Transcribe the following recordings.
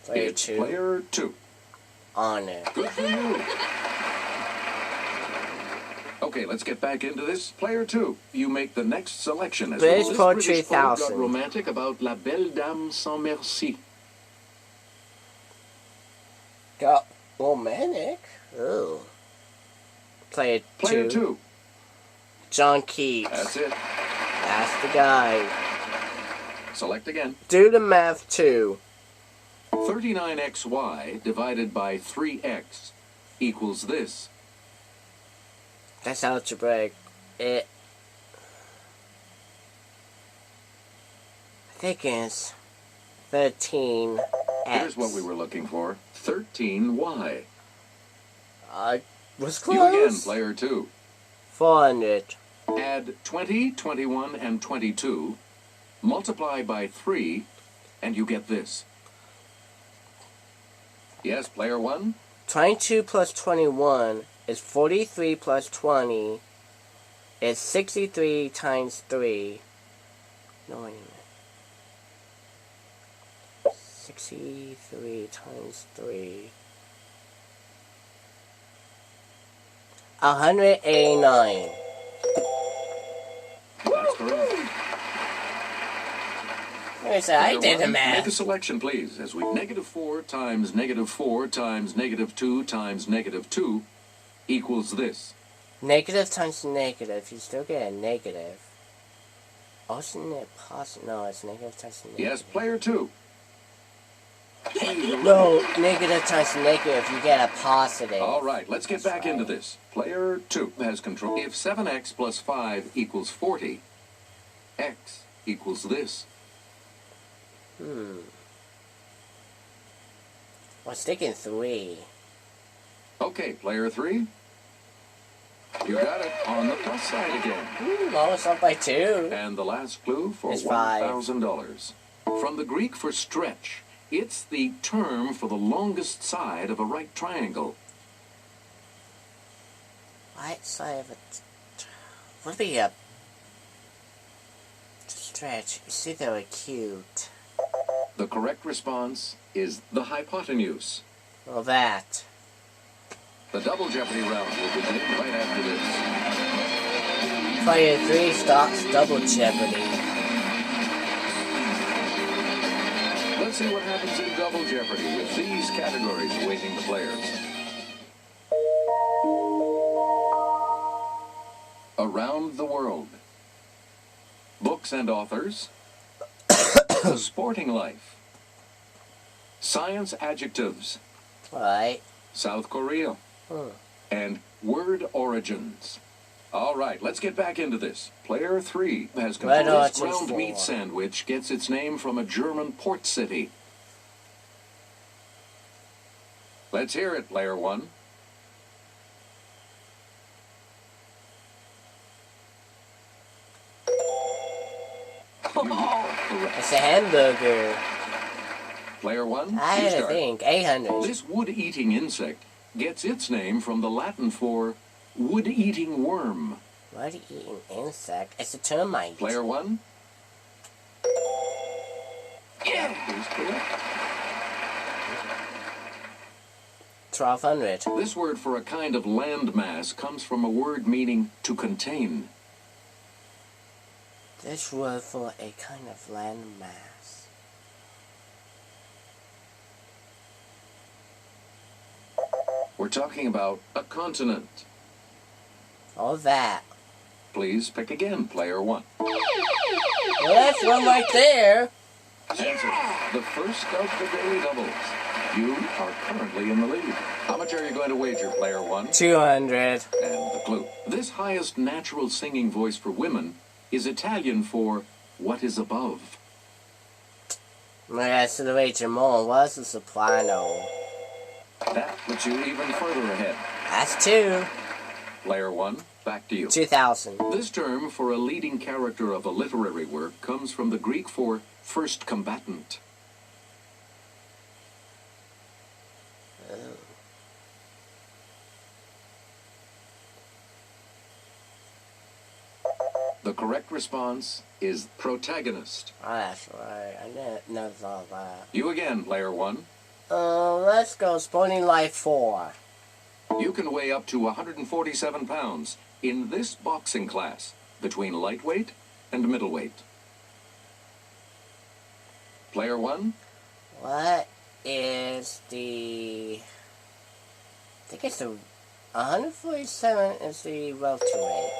Player It's 2. player 2. Honor. Good for you. Okay, let's get back into this. Player 2, you make the next selection. As British this Poetry British poet got 1000. romantic about La Belle Dame sans merci. Got romantic? Ooh. Player 2. John Keats. That's it. That's the guy. Select again. Do the math 2. 39xy divided by 3x equals this. That's algebraic. I think it's 13x. Here's what we were looking for. 13y. I was close. You again, player 2. 400. Add 20, 21, and 22. Multiply by 3, and you get this. Yes, player 1? 22 plus 21 is 43 plus 20 is 63 times 3. No, wait a minute. 63 times 3. 189. That's correct. Wait a second, I did the Make a math. selection, please. As we -4 times -4 times -2 times -2 equals this. Negative times negative, you still get a negative. Oh, isn't it positive? No, it's negative times negative. Yes, player 2. No, negative times negative, you get a positive. All right, let's get back into this. Player 2 has control. If 7x plus 5 equals 40, x equals this. I was thinking 3. Okay, player 3. You got it on the plus side again. Almost up by 2. And the last clue for It's 5. $1,000. From the Greek for stretch, it's the term for the longest side of a right triangle. Right side of it. Would be a stretch. You see, they were cute. The correct response is the hypotenuse. Well, that. The Double Jeopardy round will begin right after this. Player 3 starts Double Jeopardy. Let's see what happens in Double Jeopardy with these categories awaiting the players. Around the world. Books and authors. The sporting life. Science adjectives. Right. South Korea. And word origins. All right, let's get back into this. Player 3 has control. This ground meat sandwich gets its name from a German port city. Let's hear it, player 1. It's a hamburger. Player 1, I had to think. 800. This wood-eating insect gets its name from the Latin for wood-eating worm. Wood-eating insect? It's a termite. Player 1? Yeah, is correct. 1200. This word for a kind of landmass comes from a word meaning to contain. This word for a kind of landmass. We're talking about a continent. All that. Please pick again, player 1. Well, that's one right there. Answer. The first of the daily doubles. You are currently in the lead. How much are you going to wager, player 1? 200. And the clue. This highest natural singing voice for women is Italian for what is above. Yeah, so the wager more was a soprano. That puts you even further ahead. That's 2. Player 1, back to you. 2000. This term for a leading character of a literary work comes from the Greek for first combatant. The correct response is protagonist. Oh, that's right. I didn't know all that. You again, player 1. Let's go Sporting Life 4. You can weigh up to 147 pounds in this boxing class between lightweight and middleweight. Player 1. What is the... I think it's the... 147 is the welterweight.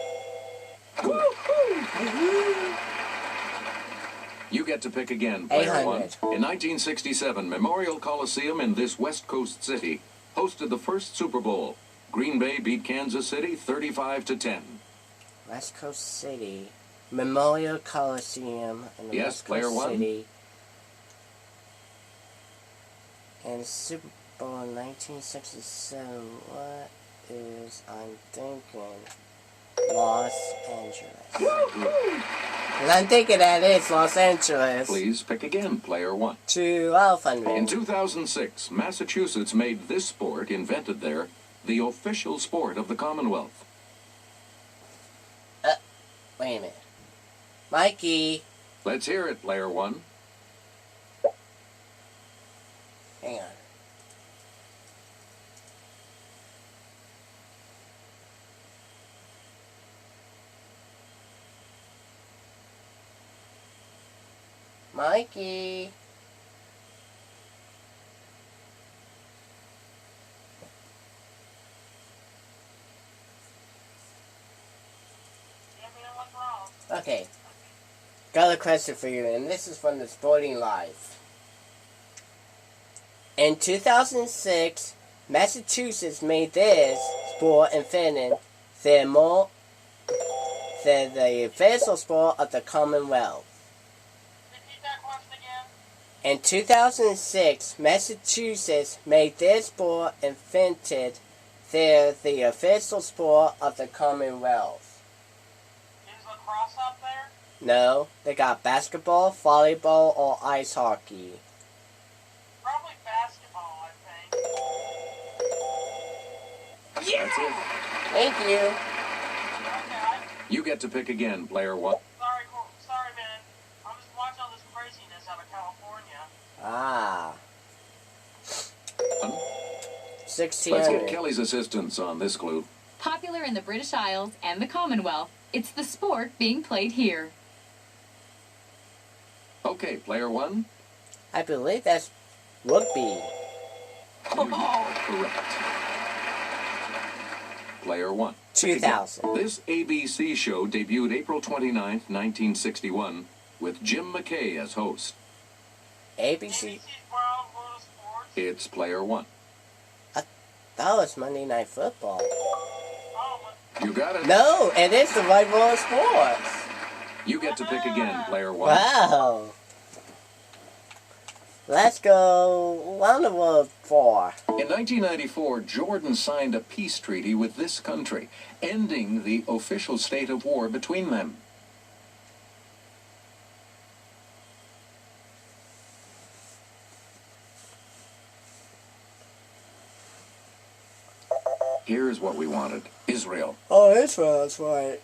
You get to pick again, Player 1. 800. In 1967, Memorial Coliseum in this West Coast city hosted the first Super Bowl. Green Bay beat Kansas City 35-10. West Coast City. Memorial Coliseum in the Yes, West Player Coast 1. City. And Super Bowl in 1967. What is I'm thinking? Los Angeles. And I'm thinking that is Los Angeles. Please pick again, Player 1. 1200. In 2006, Massachusetts made this sport, invented there, the official sport of the Commonwealth. Wait a minute. Mikey. Let's hear it, Player 1. Hang on. Mikey. Okay. Got a question for you, and this is from the Sporting Life. In 2006, Massachusetts made this sport invented the official sport of the Commonwealth. Repeat that question again. In 2006, Massachusetts made this sport invented the official sport of the Commonwealth. Is lacrosse up there? No, they got basketball, volleyball, or ice hockey. Probably basketball, I think. That's it. Thank you. Okay, You get to pick again, Player 1. sorry, man. I'm just watching all this craziness out of California. Ah. Let's 1600. get Kelly's assistance on this clue. Popular in the British Isles and the Commonwealth, it's the sport being played here. Okay, Player 1. I believe that's rugby. Correct. Player 1. 2000. This ABC show debuted April 29, 1961, with Jim McKay as host. ABC. ABC's World of Sports. It's Player 1. That was Monday Night Football. Oh, but You got it. No, it is the Right World of Sports. You get to pick again, Player 1. Wow. Let's go Round the World 4. In 1994, Jordan signed a peace treaty with this country, ending the official state of war between them. Here's what we wanted. Israel. Oh, Israel, that's right.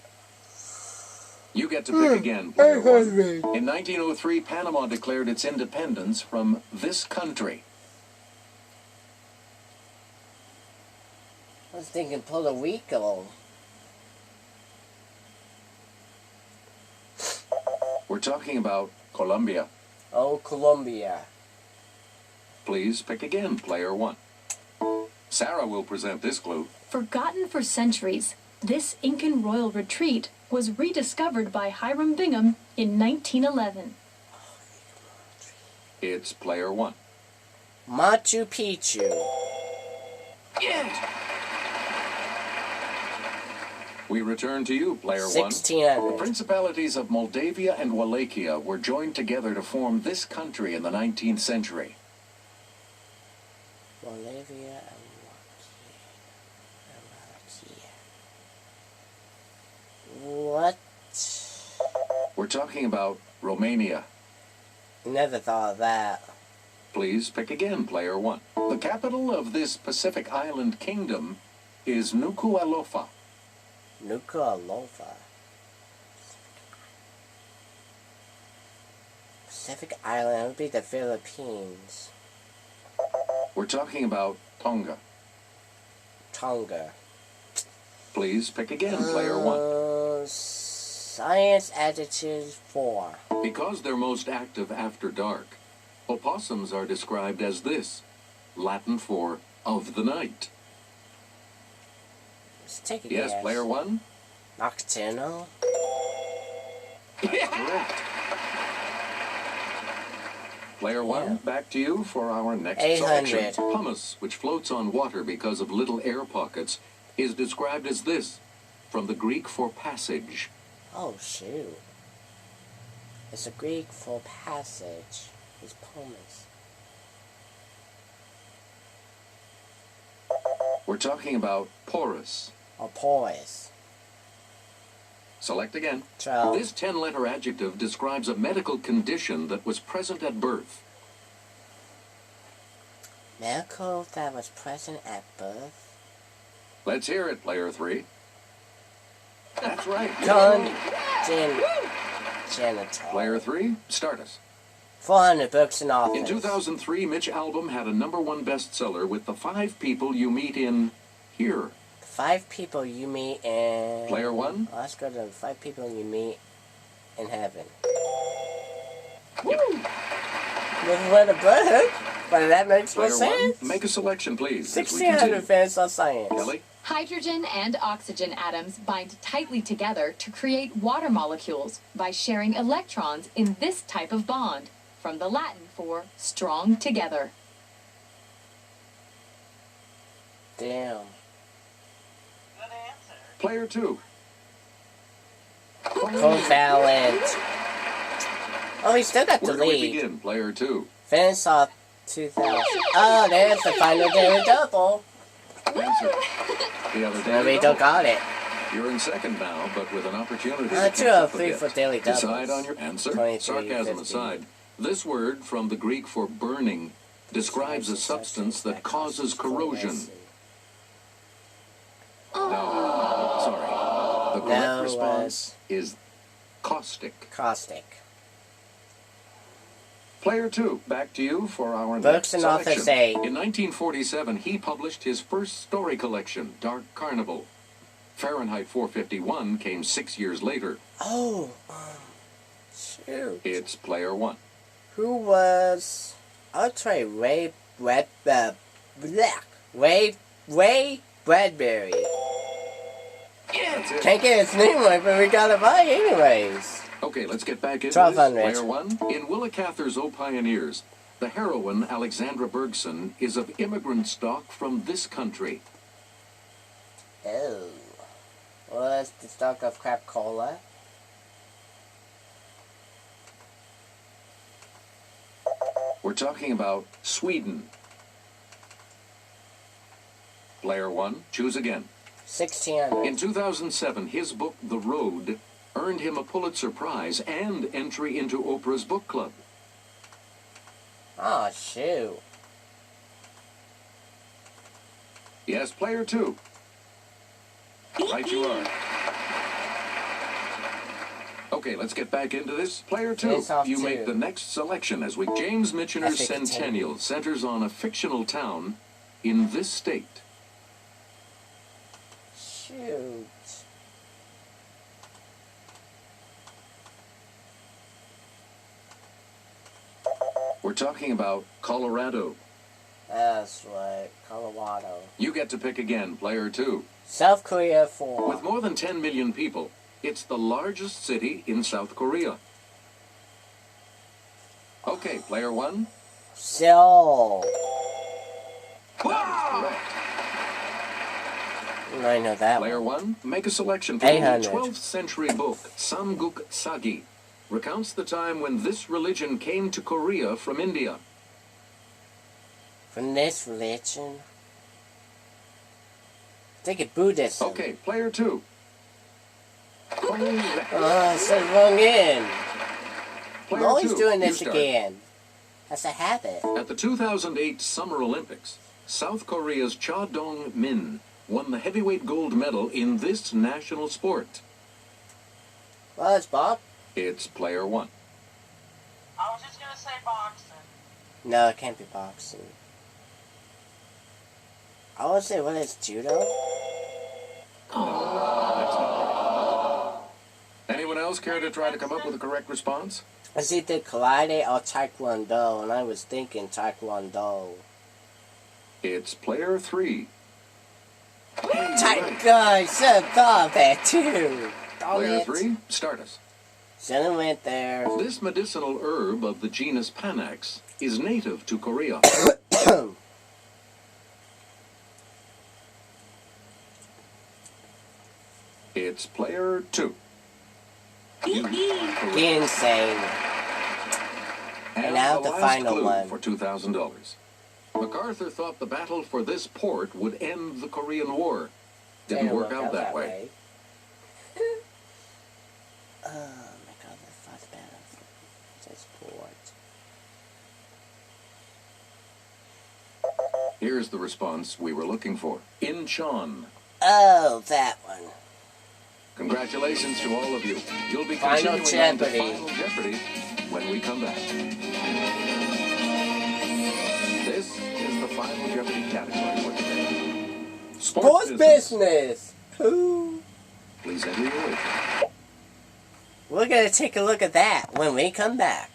You get to pick again, Player 1. In 1903, Panama declared its independence from this country. I was thinking Puerto Rico. We're talking about Colombia. Oh, Colombia. Please pick again, Player 1. Sarah will present this clue. Forgotten for centuries, this Incan royal retreat was rediscovered by Hiram Bingham in 1911. It's Player 1. Machu Picchu. We return to you, Player 1. 1600. The principalities of Moldavia and Wallachia were joined together to form this country in the 19th century. Moldavia and Wallachia. What? We're talking about Romania. Never thought of that. Please pick again, Player 1. The capital of this Pacific Island kingdom is Nuku'alofa. Nuku'alofa. Pacific Island would be the Philippines. We're talking about Tonga. Tonga. Please pick again, player 1. Science adjective 4. Because they're most active after dark, opossums are described as this, Latin for of the night. Let's take a Yes, guess. player 1? Nocturnal? That's correct. Player 1, back to you for our next 800. selection. Pumice, which floats on water because of little air pockets, is described as this, from the Greek for passage. Oh, shoot. It's a Greek for passage. It's pumice. We're talking about porous. Or porous. Select again. 12. This 10-letter adjective describes a medical condition that was present at birth. Medical that was present at birth. Let's hear it, player 3. That's right. Genital. Player 3, start us. 400 books and authors. In 2003, Mitch Albom had a #1 bestseller with The 5 People You Meet in Here. 5 people you meet in... Player 1? Oh, let's go to 5 people you meet in heaven. Yep. With a book? But that makes more Player sense. 1, make a selection, please. as we 1600 continue. fans on science. Kelly? Hydrogen and oxygen atoms bind tightly together to create water molecules by sharing electrons in this type of bond, from the Latin for strong together. Damn. Good answer. Player 2. Covalent. Oh, he still got the Where do we lead. begin, player 2? Fans off 2000. Oh, there's the final daily double. Answer. The other day. Maybe don't got it. You're in second now, but with an opportunity to 2 catch out up of 3 again. for daily doubles. Decide on your answer. 23, Sarcasm 50. aside, this word from the Greek for burning describes a substance that causes corrosion. No, sorry. The correct No, response is caustic. Caustic. Player 2, back to you for our Books next and selection. authors 8. In 1947, he published his first story collection, Dark Carnival. Fahrenheit 451 came 6 years later. Oh, shoot. It's player 1. Who was... I'll try Ray Bradbury. That's it. Can't get his name right, but we gotta buy anyways. Okay, let's get back into 1200. this. Player 1. In Willa Cather's O Pioneers, the heroine, Alexandra Bergson, is of immigrant stock from this country. Oh. Was the stock of crap cola? We're talking about Sweden. Player 1, choose again. 1600. In 2007, his book, The Road, earned him a Pulitzer Prize and entry into Oprah's book club. Oh, shoot. Yes, player 2. Right you are. Okay, let's get back into this. Player 2, Face off you 2. make the next selection as we... James Michener's Epic Centennial centers on a fictional town in this state. Shoot. We're talking about Colorado. That's right. Colorado. You get to pick again, player 2. South Korea 4. With more than 10 million people, it's the largest city in South Korea. Okay, player 1. Seoul. That is correct. I know that Player one. 1, make a selection from the 800. 12th century book, Samguk Sagi. Recounts the time when this religion came to Korea from India. From this religion. Take it Buddhism. Okay, player 2. Correct. Oh, it's the wrong end. I'm Player always 2, doing you this start. again. That's a habit. At the 2008 Summer Olympics, South Korea's Cha Dong-min won the heavyweight gold medal in this national sport. Well, it's Bob. It's player 1. I was just gonna say boxing. No, it can't be boxing. I would say, what is judo? That's not right. Anyone else care to try to come up with a correct response? It's either karate or taekwondo, and I was thinking taekwondo. It's player 3. I should have thought of that too. Player 3, start us. Should have went there. This medicinal herb of the genus Panax is native to Korea. It's player 2. Insane. And now the last final clue one. for $2,000. MacArthur thought the battle for this port would end the Korean War. Didn't work out that way. Oh my god, the first battle for this port. Here's the response we were looking for. Incheon. Oh, that one. Congratulations to all of you. You'll be Final continuing on to Jeopardy. Final Jeopardy when we come back. This is the Final Jeopardy category for today. Sports business! Who? Please enter your weight. We're gonna take a look at that when we come back.